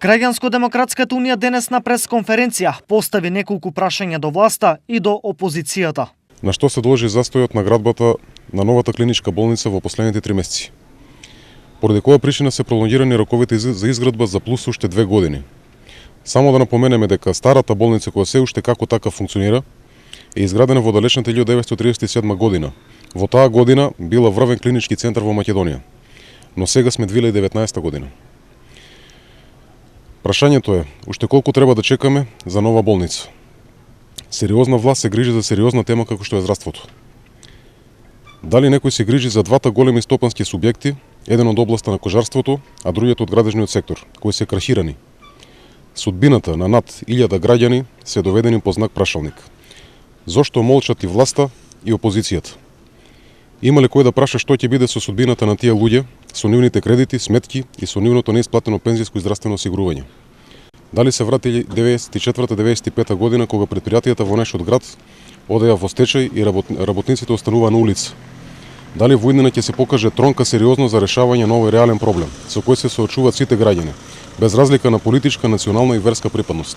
Граѓанско-демократската унија денес на пресконференција постави неколку прашања до власта и до опозицијата. На што се должи застојот на градбата на новата клиничка болница во последните 3 месеци? Поради која причина се пролонгирани роковите за изградба за плюс уште 2 години? Само да напоменеме дека старата болница која се уште како така функционира е изградена во далечната 1937 година. Во таа година била врвен клинички центар во Македонија. Но сега сме 2019 година. Прашањето е, уште колку треба да чекаме за нова болница? Сериозна власт се грижи за сериозна тема како што е здравството. Дали некој се грижи за двата големи стопански субјекти, еден од областа на кожарството, а другиот од градежниот сектор, кои се крахирани? Судбината на над 1000 граѓани се доведени по знак прашалник. Зошто молчат и власта и опозицијата? Има ли кој да праша што ќе биде со судбината на тие луѓе, со нивните кредити, сметки и со нивното неисплатено пензијско и здравствено осигурување? Дали се вратили 94-95 година кога предпријатијата во нашиот град одеа во стечај и работниците остануваа на улица? Дали во иднина ќе се покаже тронка сериозно за решавање на овој реален проблем, со кој се соочуваат сите граѓани, без разлика на политичка, национална и верска припадност?